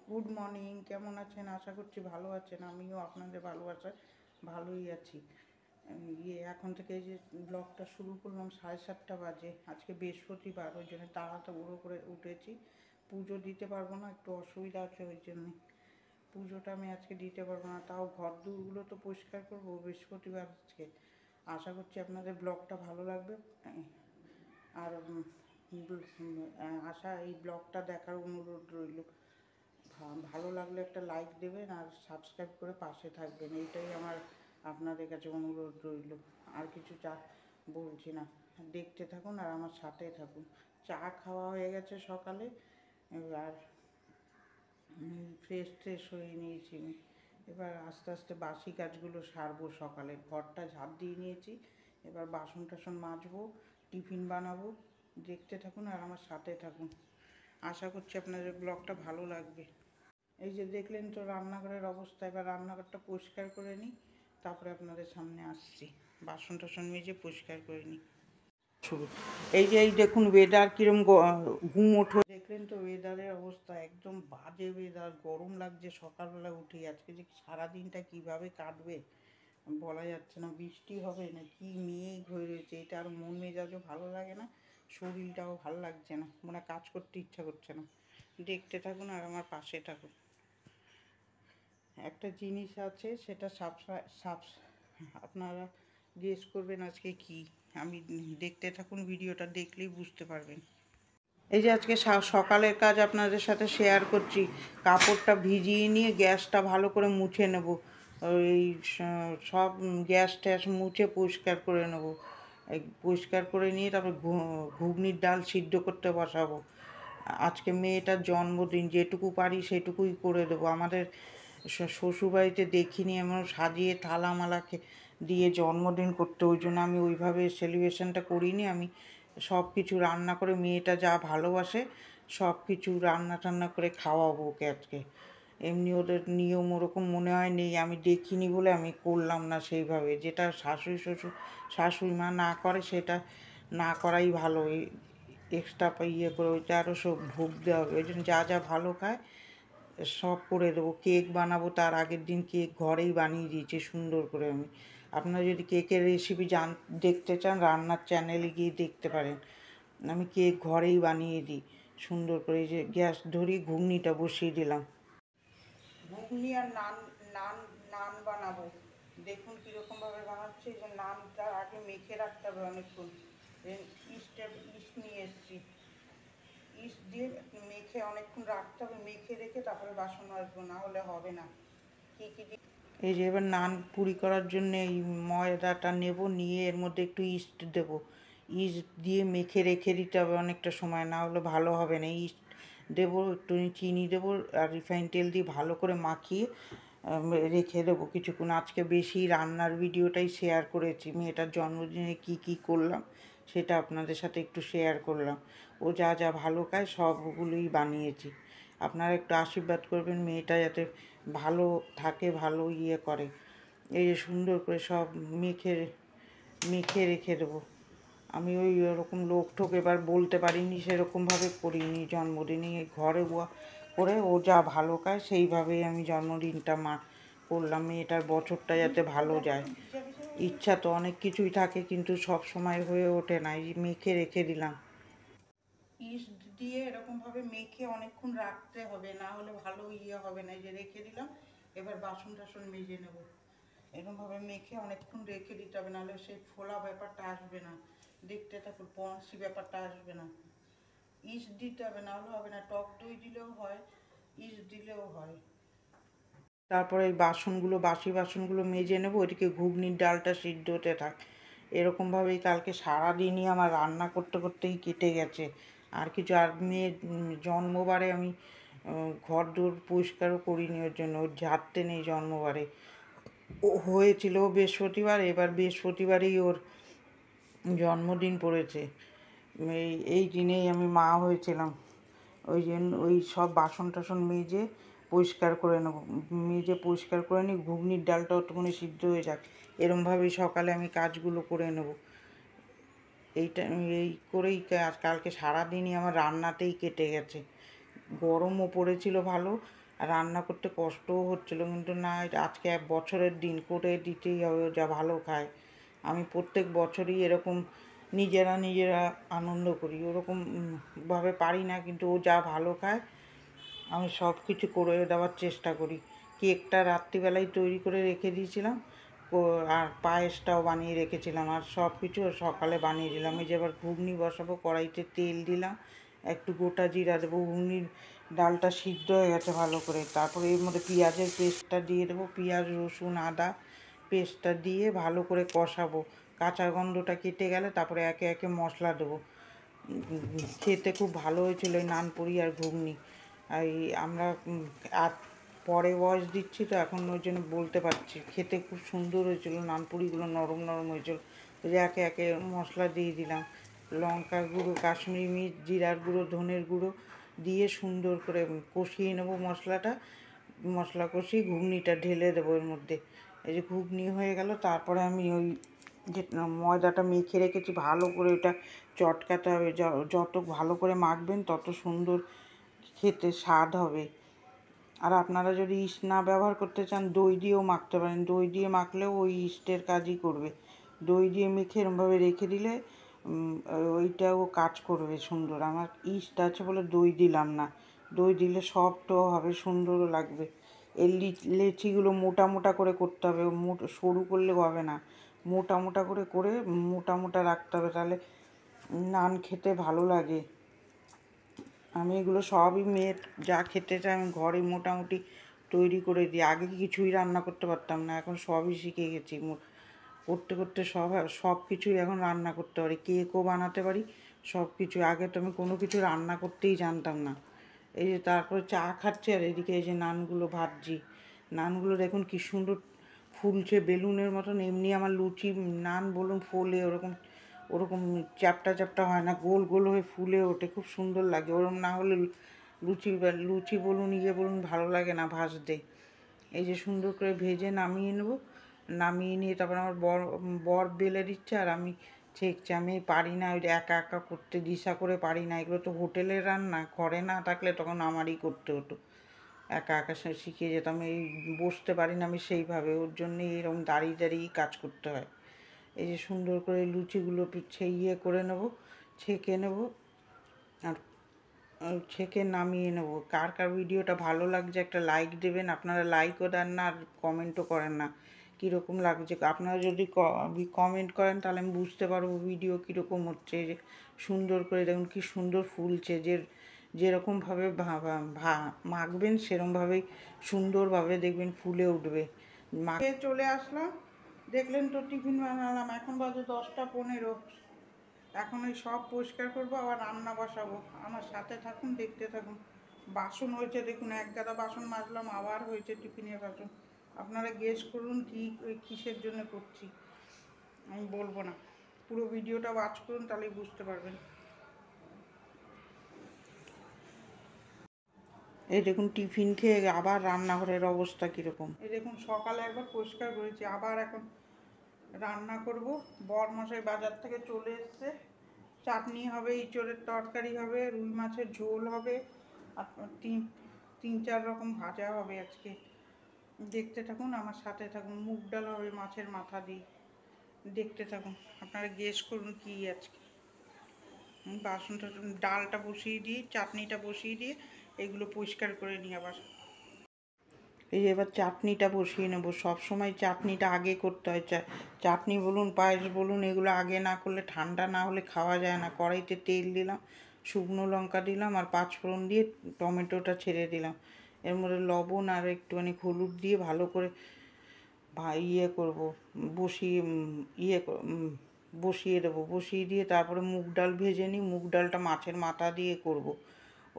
Good morning, কেমন আছেন? আশা করছি ভালো আছেন। আমিও আপনাদের ভালোবাসায় ভালোই আছি। এখন থেকে এই যে ব্লগটা শুরু করলাম 7:30 বাজে। আজকে বৃহস্পতিবার, ওই জন্য তাড়াতাড়ি করে উঠেছি। পুজো দিতে পারবো না, একটু অসুবিধা আছে, ওই জন্যে পুজোটা আমি আজকে দিতে পারবো না। তাও ঘর দুয়ারগুলো তো পরিষ্কার করবো বৃহস্পতিবার আজকে। আশা করছি আপনাদের ব্লগটা ভালো লাগবে। আর এই ব্লগটা দেখার অনুরোধ রইল। ভালো লাগলে একটা লাইক দেবেন আর সাবস্ক্রাইব করে পাশে থাকবেন, এইটাই আমার আপনাদের কাছে অনুরোধ রইল। আর কিছু বলছি না, দেখতে থাকুন আর আমার সাথে থাকুন। চা খাওয়া হয়ে গেছে সকালে, আর ফ্রেশ হয়ে নিয়েছি আমি। এবার আস্তে আস্তে বাসি কাজগুলো সারবো। সকালে ঘরটা ঝাঁপ দিয়ে নিয়েছি, এবার বাসন টাসন মাজবো, টিফিন বানাবো। দেখতে থাকুন আর আমার সাথে থাকুন। আশা করছি আপনাদের ব্লগটা ভালো লাগবে। এই যে দেখলেন তো রান্নাঘরের অবস্থা, এবার রান্নাঘরটা পরিষ্কার করে নিই, তারপরে আপনাদের সামনে আসছি। বাসন টাসন মেজে পরিষ্কার করে নিই। শুরু এই দেখুন ওয়েদার কীরকম ঘুম ওঠে। দেখলেন তো ওয়েদারের অবস্থা, একদম বাজে ওয়েদার, গরম লাগছে সকালবেলা উঠে। আজকে যে সারাদিনটা কীভাবে কাটবে বলা যাচ্ছে না, বৃষ্টি হবে না কি, মেঘ হয়ে রয়েছে। এটা আর মন মেজাজও ভালো লাগে না, শরীরটাও ভালো লাগছে না, মানে কাজ করতে ইচ্ছা করছে না। দেখতে থাকুন আর আমার পাশে থাকুন। একটা জিনিস আছে, সেটা আপনারা গেস করবেন আজকে কি। আমি দেখতে থাকুন, ভিডিওটা দেখলেই বুঝতে পারবেন। এই যে আজকে সকালের কাজ আপনাদের সাথে শেয়ার করছি। কাপড়টা ভিজিয়ে নিয়ে গ্যাসটা ভালো করে মুছে নেব। ওই সব গ্যাস ট্যাস মুছে পরিষ্কার করে নেব। পরিষ্কার করে নিয়ে তারপর ঘুগনির ডাল সিদ্ধ করতে বসাবো। আজকে মেয়েটার জন্মদিন, যেটুকু পারি সেটুকুই করে দেবো। আমাদের শ্বশুরবাড়িতে দেখিনি এমন সাজিয়ে থালামালাকে দিয়ে জন্মদিন করতে, ওই জন্য আমি ওইভাবে সেলিব্রেশনটা করিনি। আমি সব কিছু রান্না করে, মেয়েটা যা ভালোবাসে সব কিছু রান্না টান্না করে খাওয়াবো ওকে আজকে। এমনি ওদের নিয়ম ওরকম মনে হয় নেই, আমি দেখিনি বলে আমি করলাম না সেইভাবে। যেটা শাশুড়ি মা না করে সেটা না করাই ভালো। এক্সট্রা করে ওইটা আরও সব ভোগ দেওয়া হবে, ওই জন্য যা যা ভালো খায় সব করে দেবো। কেক বানাবো, তার আগের দিন কেক ঘরেই বানিয়ে দিয়েছি সুন্দর করে আমি। আপনারা যদি কেকের রেসিপি দেখতে চান, রান্নার চ্যানেলে গিয়ে দেখতে পারেন। আমি কেক ঘরেই বানিয়ে দিই সুন্দর করে। যে গ্যাস ধরিয়ে ঘুগনিটা বসিয়ে দিলাম। ঘুগনি আর নান নান নান বানাবো। দেখুন কীরকমভাবে বানাচ্ছি। যে নানটা আগে মেখে রাখতে হবে অনেকক্ষণ। ইস্ট নিয়ে এসেছি, ইস্ট দিয়ে মেখে অনেকক্ষণ রাখতে হবে। মেখে রেখে তারপরে বাসন আসবো, না হলে হবে না। এই যে এবার নান পুরি করার জন্য এই ময়দাটা নেব, নিয়ে এর মধ্যে একটু ইস্ট দেব। ইস্ট দিয়ে মেখে রেখে দিতে হবে অনেকটা সময়, না হলে ভালো হবে না। ইস্ট দেবো, একটু চিনি দেবো আর রিফাইন তেল দিয়ে ভালো করে মাখিয়ে রেখে দেবো কিছুক্ষণ। আজকে বেশি রান্নার ভিডিওটাই শেয়ার করেছি। মেয়েটার জন্মদিনে কি করলাম সেটা আপনাদের সাথে একটু শেয়ার করলাম। ও যা যা ভালো খায় সবগুলোই বানিয়েছি। আপনারা একটু আশীর্বাদ করবেন মেয়েটা যাতে ভালো থাকে, ভালো করে। এই যে সুন্দর করে সব মেখে রেখে দেবো। আমি ওরকম লোক ঠোক এবার বলতে পারিনি, সেরকমভাবে করিনি জন্মদিনে। ঘরে করে ও যা ভালো খায় সেইভাবেই আমি জন্মদিনটা করলাম। মেয়েটার বছরটা যাতে ভালো যায়। ইচ্ছা তো অনেক কিছুই থাকে, কিন্তু সব সময় হয়ে ওঠে না। এই মেখে রেখে দিলাম। ইস্ট দিয়ে এরকমভাবে মেখে অনেকক্ষণ রাখতে হবে, না হলে ভালো হবে না। এই যে রেখে দিলাম, এবার বাসন টাসন মেজে নেব। এরকমভাবে মেখে অনেকক্ষণ রেখে দিতে হবে, নাহলে সেই ফোলা ব্যাপারটা আসবে না। দেখতে থাকুন, পন্সি ব্যাপারটা আসবে না। ইস্ট দিতে হবে, নাহলে হবে না। টক দই দিলেও হয়, ইস্ট দিলেও হয়। তারপরে এই বাসি বাসনগুলো মেজে নেবো। ওইদিকে ঘুগনির ডালটা সিদ্ধ হতে থাক। এরকমভাবেই কালকে সারাদিনই আমার রান্না করতে করতেই কেটে গেছে। আর কিছু, আর মেয়ের জন্মবারে আমি ঘর দোর পরিষ্কারও করিনি, ওর জন্য। ওর ঝাড়তে নেই জন্মবারে। ও হয়েছিল বৃহস্পতিবার, এবার বৃহস্পতিবারেই ওর জন্মদিন পড়েছে। এই দিনেই আমি মা হয়েছিলাম। ওই জন্য ওই সব বাসন টাসন মেজে পরিষ্কার করে নেবো। মেজে পরিষ্কার করে নিই, ঘুগনির ডালটা একটুখানি সিদ্ধ হয়ে যাক। এরমভাবেই সকালে আমি কাজগুলো করে নেব। এই করেই কালকে সারাদিনই আমার রান্নাতেই কেটে গেছে। গরমও পড়েছিল ভালো, আর রান্না করতে কষ্টও হচ্ছিলো, কিন্তু না, আজকে 1 বছরের দিন, করে দিতেই হবে। যা ভালো খায়, আমি প্রত্যেক বছরই এরকম নিজেরা আনন্দ করি। ওরকম ভাবে পারি না, কিন্তু ও যা ভালো খায় আমি সব কিছু করে দেওয়ার চেষ্টা করি। কেকটা রাত্রিবেলায় তৈরি করে রেখে দিয়েছিলাম, আর পায়েসটাও বানিয়ে রেখেছিলাম, আর সব কিছু সকালে বানিয়ে দিলাম। এই যে এবার ঘুগনি বসাবো, কড়াইতে তেল দিলাম, একটু গোটা জিরা দেবো। ঘুগনির ডালটা সিদ্ধ হয়ে গেছে ভালো করে, তারপরে এর মধ্যে পেঁয়াজের পেস্টটা দিয়ে দেবো। পেঁয়াজ, রসুন, আদা পেস্টটা দিয়ে ভালো করে কষাবো। কাঁচা গন্ধটা কেটে গেলে তারপরে একে একে মশলা দেবো। খেতে খুব ভালো হয়েছিল এই নানপুরি আর ঘুগনি। এই আমরা আর পরে ভয়েস দিচ্ছি তো এখন, ওই জন্য বলতে পারছি। খেতে খুব সুন্দর হয়েছিল, নানপুরিগুলো নরম নরম হয়েছিল। ওই যে একে একে মশলা দিয়ে দিলাম, লঙ্কার গুঁড়ো, কাশ্মীরি মির্চ, জিরার গুঁড়ো, ধনের গুঁড়ো দিয়ে সুন্দর করে কষিয়ে নেবো মশলাটা। মশলা কষিয়ে ঘুগনিটা ঢেলে দেবো এর মধ্যে। এই যে ঘুগনি হয়ে গেল, তারপরে আমি ওই যে ময়দাটা মেখে রেখেছি ভালো করে ওটা চটকাতে হবে। যত ভালো করে মাখবেন তত সুন্দর খেতে স্বাদ হবে। আর আপনারা যদি ইস্ট না ব্যবহার করতে চান, দই দিয়েও মাখতে পারেন। দই দিয়ে মাখলেও ওই ইস্টের কাজই করবে। দই দিয়ে মেখে এরমভাবে রেখে দিলে ওইটাও কাজ করবে সুন্দর। আমার ইস্ট আছে বলে দই দিলাম না, দই দিলে সফটও হবে, সুন্দরও লাগবে। এই লেচিগুলো মোটা মোটা করে করতে হবে, সরু করলে হবে না। মোটা মোটা করে করে মোটা মোটা রাখতে হবে, তাহলে নান খেতে ভালো লাগে। আমি এগুলো সবই মেয়ের যা খেতে চাই আমি ঘরে মোটামুটি তৈরি করে দিই। আগে কিছুই রান্না করতে পারতাম না, এখন সবই শিখে গেছি। করতে করতে সব কিছুই এখন রান্না করতে পারি, কেকও বানাতে পারি, সব কিছু। আগে তো আমি কোনো কিছু রান্না করতেই জানতাম না। এই যে তারপরে চা খাচ্ছি, আর এদিকে এই যে নানগুলো ভাজছি। নানগুলো দেখুন কি সুন্দর ফুলছে বেলুনের মতন। এমনি আমার লুচি নান বলুন ফোলে, ওরকম ওরকম চ্যাপটা চ্যাপটা হয় না, গোল গোল হয়ে ফুলে ওঠে, খুব সুন্দর লাগে। ওরকম না হলে লুচি বলুন বলুন ভালো লাগে না ভাজতে। এই যে সুন্দর করে ভেজে নামিয়ে নেব। নামিয়ে নিয়ে তারপর আমার বর বেলে দিচ্ছে, আর আমি ছেঁকছি। আমি পারি না, ওই একা একা করতে দিশা করে পারি না। এগুলো তো হোটেলের রান্না, ঘরে না থাকলে তখন আমারই করতে হতো। একা একা শিখে যেতাম। এই বসতে পারি না আমি সেইভাবে, ওর জন্যে এরকম দাঁড়িয়ে দাঁড়িয়েই কাজ করতে হয়। এই যে সুন্দর করে লুচিগুলো করে নেব, ছেঁকে নেব, আর ছেঁকে নামিয়ে নেব। কার কার ভিডিওটা ভালো লাগছে একটা লাইক দেবেন। আপনারা লাইকও দেন না, আর কমেন্টও করেন না কীরকম লাগছে। আপনারা যদি কমেন্ট করেন তাহলে আমি বুঝতে পারবো ভিডিও কীরকম হচ্ছে। যে সুন্দর করে দেখুন কি সুন্দর ফুলছে। যেরকমভাবে মাখবেন সেরকমভাবেই সুন্দরভাবে দেখবেন ফুলে উঠবে। মাখে চলে আসলাম, দেখলেন তো টিফিন বানালাম। এখন বাজে 10টা 15। এখন এই সব পরিষ্কার করবো, আবার রান্না বসাবো। আমার সাথে থাকুন, দেখতে থাকুন। বাসন হয়েছে দেখুন, এক গাদা বাসন মাজলাম, আবার হয়েছে টিফিনের বাসন। আপনারা গেস করুন কিসের জন্য করছি, আমি বলবো না। পুরো ভিডিওটা ওয়াচ করুন, তাহলেই বুঝতে পারবেন। এই দেখুন টিফিন খেয়ে আবার রান্নাঘরের অবস্থা কীরকম। এই দেখুন সকালে একবার পরিষ্কার করেছি, আবার এখন রান্না করব। বরমশাই বাজার থেকে চলে এসছে। চাটনি হবে, ইঁচড়ের তরকারি হবে, রুই মাছের ঝোল হবে, আর তিন চার রকম ভাজা হবে আজকে। দেখতে থাকুন, আমার সাথে থাকুন। মুগ ডাল হবে মাছের মাথা দিয়ে। দেখতে থাকুন, আপনারা গেস করুন কী আজকে। বাসনটা ডালটা বসিয়ে দিয়ে, চাটনিটা বসিয়ে দিয়ে এগুলো পরিষ্কার করে নিই আবার। এই যে এবার চাটনিটা বসিয়ে নেবো। সবসময় চাটনিটা আগে করতে হয়। চাটনি বলুন, পায়েস বলুন, এগুলো আগে না করলে ঠান্ডা না হলে খাওয়া যায় না। কড়াইতে তেল দিলাম, শুকনো লঙ্কা দিলাম, আর পাঁচফোড়ন দিয়ে টমেটোটা ছেড়ে দিলাম। এর মধ্যে লবণ আর একটুখানি হলুদ দিয়ে ভালো করে করবো, বসিয়ে দেবো। বসিয়ে দিয়ে তারপরে মুগ ডাল ভেজে নিই। মুগ ডালটা মাছের মাথা দিয়ে করব,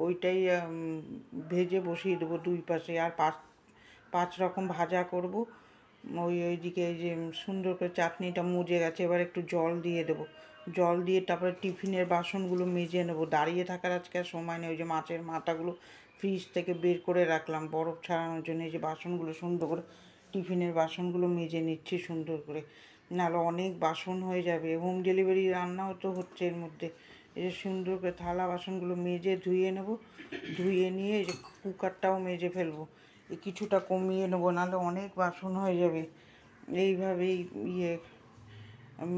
ওইটাই ভেজে বসিয়ে দেবো দুই পাশে। আর পাঁচ রকম ভাজা করব। ওইদিকে এই যে সুন্দর করে চাটনিটা মুজে গেছে, এবার একটু জল দিয়ে দেবো। জল দিয়ে তারপরে টিফিনের বাসনগুলো মেজে নেবো। দাঁড়িয়ে থাকার আজকে আর সময় নেই। ওই যে মাছের মাথাগুলো ফ্রিজ থেকে বের করে রাখলাম বরফ ছাড়ানোর জন্য। এই যে বাসনগুলো সুন্দর করে, টিফিনের বাসনগুলো মেজে নিচ্ছি সুন্দর করে, নাহলে অনেক বাসন হয়ে যাবে। হোম ডেলিভারি রান্নাও তো হচ্ছে এর মধ্যে, এই যে সুন্দর করে থালা বাসনগুলো মেজে ধুয়ে নেব, ধুয়ে নিয়ে এই যে কুকারটাও মেজে ফেলবো, এই কিছুটা কমিয়ে নেবো, নাহলে অনেক বাসন হয়ে যাবে। এইভাবেই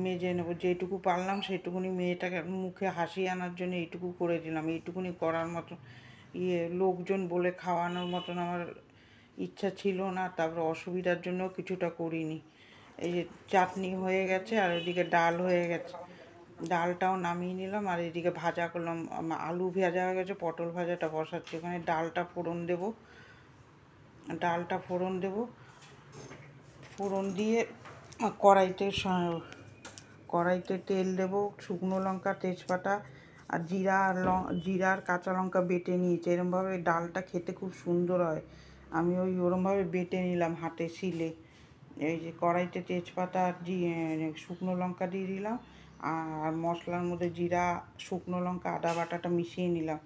মেজে নেবো, যেটুকু পারলাম সেটুকুনি মেয়েটাকে মুখে হাসি আনার জন্য এইটুকু করে দিলাম। এইটুকুনি করার মতো লোকজন বলে খাওয়ানোর মতন আমার ইচ্ছা ছিল না, তারপর অসুবিধার জন্য কিছুটা করিনি। এই যে চাটনি হয়ে গেছে আর এদিকে ডাল হয়ে গেছে, ডালটাও নামিয়ে নিলাম। আর এদিকে ভাজা করলাম, আলু ভাজা হয়ে গেছে, পটল ভাজাটা বসাচ্ছি। ওখানে ডালটা ফোড়ন দেব, ফোড়ন দিয়ে কড়াইতে তেল দেব, শুকনো লঙ্কা তেজপাতা আর জিরা আর কাঁচা লঙ্কা বেটে নিয়েছি। এরমভাবে ডালটা খেতে খুব সুন্দর হয়, আমি ওরমভাবে বেটে নিলাম হাতে শিলে। এই যে কড়াইতে তেজপাতা আর শুকনো লঙ্কা দিয়ে দিলাম, আর মশলার মধ্যে জিরা, শুকনো লঙ্কা, আদা বাটাটা মিশিয়ে নিলাম।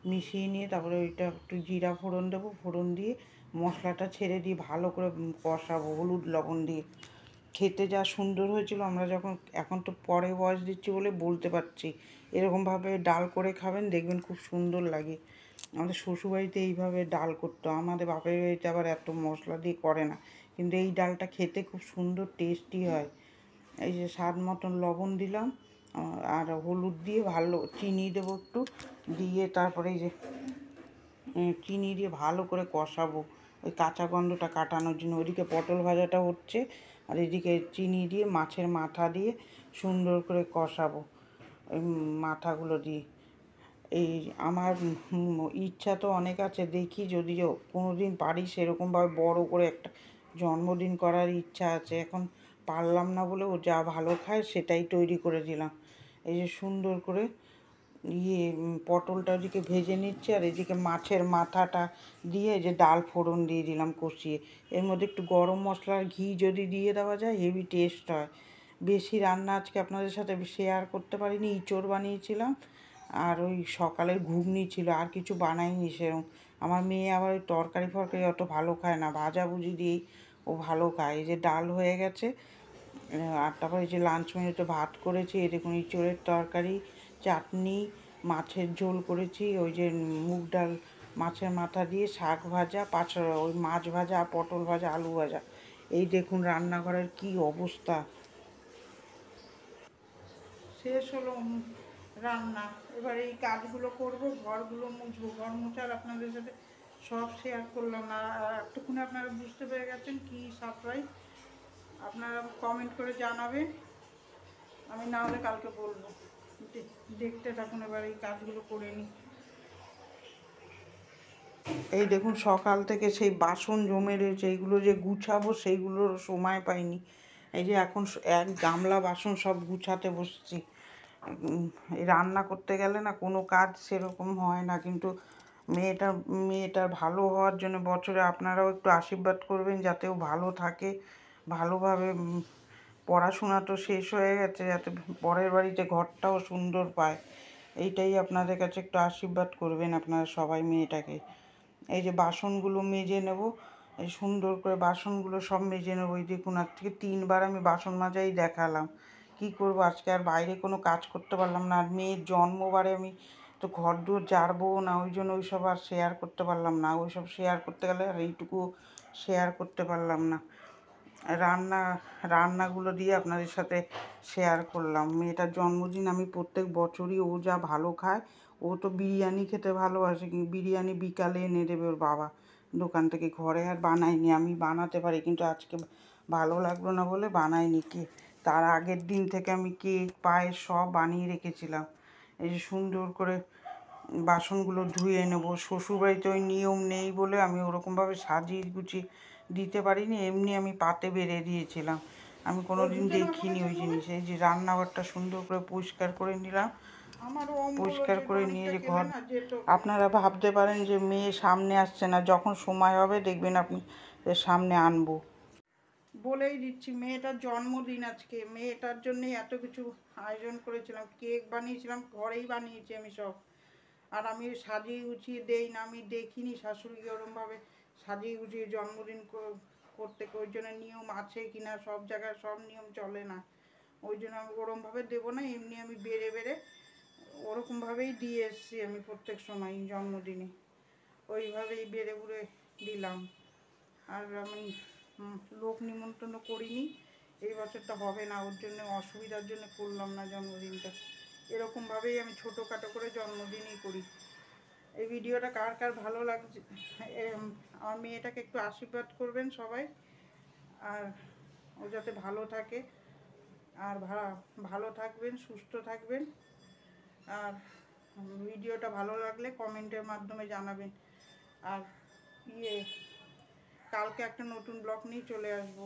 মিশিয়ে নিয়ে তারপরে ওইটা একটু জিরা ফোড়ন দেবো, ফোড়ন দিয়ে মশলাটা ছেড়ে দিয়ে ভালো করে কষাবো হলুদ লবণ দিয়ে। খেতে যা সুন্দর হয়েছিল, আমরা যখন এখন তো পরে বয়স দিচ্ছি বলে বলতে পারছি, এরকমভাবে ডাল করে খাবেন, দেখবেন খুব সুন্দর লাগে। আমাদের শ্বশুরবাড়িতে এইভাবে ডাল করতো, আমাদের বাপের বাড়িতে আবার এত মশলা দিয়ে করে না, কিন্তু এই ডালটা খেতে খুব সুন্দর টেস্টি হয়। এই যে স্বাদ মতন লবণ দিলাম, আর হলুদ দিয়ে ভালো, চিনি দেবো একটু, দিয়ে তারপরে এই যে চিনি দিয়ে ভালো করে কষাবো ওই কাঁচা গন্ধটা কাটানোর জন্য। ওইদিকে পটল ভাজাটা হচ্ছে, আর এদিকে চিনি দিয়ে মাছের মাথা দিয়ে সুন্দর করে কষাবো ওই মাথাগুলো দিয়ে। এই আমার ইচ্ছা তো অনেক আছে, দেখি যদি কোনো দিন পারি সেরকমভাবে বড় করে একটা জন্মদিন করার ইচ্ছা আছে। এখন পারলাম না বলে ও যা ভালো খায় সেটাই তৈরি করে দিলাম। এই যে সুন্দর করে পটলটা ওদিকে ভেজে নিচ্ছে, আর এদিকে মাছের মাথাটা দিয়ে যে ডাল ফোড়ন দিয়ে দিলাম কষিয়ে। এর মধ্যে একটু গরম মশলার ঘি যদি দিয়ে দেওয়া যায় হেভি টেস্ট হয়। বেশি রান্না আজকে আপনাদের সাথে শেয়ার করতে পারিনি, ইঁচড় বানিয়েছিলাম আর ওই সকালের ঘুগনি ছিল, আর কিছু বানাইনি সেরকম। আমার মেয়ে আবার ওই তরকারি ফরকারি অত ভালো খায় না, ভাজাভুজি দিয়েই ও ভালো খায়। এই যে ডাল হয়ে গেছে, আর তারপর এই যে লাঞ্চ মেনুতে ভাত করেছি, এই দেখুন ইঁচড়ের তরকারি, চাটনি, মাছের ঝোল করেছি, ওই যে মুগ ডাল মাছের মাথা দিয়ে, শাক ভাজা, ওই মাছ ভাজা, পটল ভাজা, আলু ভাজা। এই দেখুন রান্নাঘরের কি অবস্থা। শেষ হলো রান্না, এবার এই কাজগুলো করব, ঘরগুলো মুছবো, ঘর মোছার আপনাদের সাথে সব শেয়ার করলাম না। আর একটুখানি আপনারা বুঝতে পেরে গেছেন কি সারপ্রাইজ, আপনারা কমেন্ট করে জানাবেন, আমি না হলে কালকে বলবো। দেখতে থাকুন, এবার এই কাজগুলো করে নিই। এই দেখুন সকাল থেকে সেই বাসন জমে রয়েছে, এইগুলো যে গুছাবো সেইগুলোর সময় পাইনি। এই যে এখন এক গামলা বাসন সব গুছাতে বসছি। এই রান্না করতে গেলে না কোনো কাজ সেরকম হয় না, কিন্তু মেয়েটার ভালো হওয়ার জন্য বছরে আপনারাও একটু আশীর্বাদ করবেন যাতে ও ভালো থাকে, ভালোভাবে পড়াশোনা তো শেষ হয়ে গেছে, যাতে পরের বাড়িতে ঘরটাও সুন্দর পায়। এইটাই আপনাদের কাছে একটু আশীর্বাদ করবেন আপনারা সবাই মেয়েটাকে। এই যে বাসনগুলো মেজে নেব, এই সুন্দর করে বাসনগুলো সব মেজে নেবো। এই দেখুন আজ থেকে 3বার আমি বাসন মাজাই দেখালাম। কি করব, আজকে আর বাইরে কোনো কাজ করতে পারলাম না, আর মেয়ের জন্মবারে আমি তো ঘর দুয়ার ঝাড়বো না, ওই জন্য ওইসব আর শেয়ার করতে পারলাম না। ওইসব শেয়ার করতে গেলে আর এইটুকু শেয়ার করতে পারলাম না। রান্নাগুলো দিয়ে আপনাদের সাথে শেয়ার করলাম। মেয়েটার জন্মদিন আমি প্রত্যেক বছরই, ও যা ভালো খায়, ও তো বিরিয়ানি খেতে ভালোবাসে, বিরিয়ানি বিকালে এনে দেবে ওর বাবা দোকান থেকে। ঘরে আর বানাইনি, আমি বানাতে পারি কিন্তু আজকে ভালো লাগলো না বলে বানাইনি। তার আগের দিন থেকে আমি কেক পায়েস সব বানিয়ে রেখেছিলাম। এই যে সুন্দর করে বাসনগুলো ধুয়ে নেবো। শ্বশুরবাড়িতে ওই নিয়ম নেই বলে আমি ওরকমভাবে সাজিয়ে গুছিয়ে দিতে পারিনি, এমনি আমি পাতে বেড়ে দিয়েছিলাম, আমি কোনো দিন দেখিনি ওই জিনিস। এই যে রান্নাঘরটা সুন্দর করে পরিষ্কার করে নিলাম, পরিষ্কার করে নিয়ে যে ঘর, আপনারা ভাবতে পারেন যে মেয়ে সামনে আসছে না, যখন সময় হবে দেখবেন আপনি সামনে আনবো। বলেই দিচ্ছি, মেয়েটার জন্মদিন আজকে, মেয়েটার জন্যই এত কিছু আয়োজন করেছিলাম, কেক বানিয়েছিলাম, ঘরেই বানিয়েছি আমি সব। আর আমি সাজিয়ে গুছিয়ে দেই না, আমি দেখিনি শাশুড়িকে ওরমভাবে সাজিয়ে গুছিয়ে জন্মদিন করতে, ওই জন্য নিয়ম আছে কিনা, সব জায়গায় সব নিয়ম চলে না, ওই জন্য আমি ওরমভাবে দেবো না, এমনি আমি বেড়ে ওরকমভাবেই দিয়ে এসছি আমি প্রত্যেক সময় জন্মদিনে, ওইভাবেই বেড়ে উড়ে দিলাম। আর আমি লোক নিমন্ত্রণ করিনি, এই বছরটা হবে না, ওর জন্য অসুবিধার জন্য করলাম না জন্মদিনটা। এরকমভাবেই আমি ছোটোখাটো করে জন্মদিনই করি। এই ভিডিওটা কার কার ভালো লাগছে, আমার মেয়েটাকে একটু আশীর্বাদ করবেন সবাই, আর ও যাতে ভালো থাকে, আর ভালো থাকবেন, সুস্থ থাকবেন। আর ভিডিওটা ভালো লাগলে কমেন্টের মাধ্যমে জানাবেন। আর কালকে একটা নতুন ব্লগ নিয়ে চলে আসবো।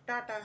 টাটা।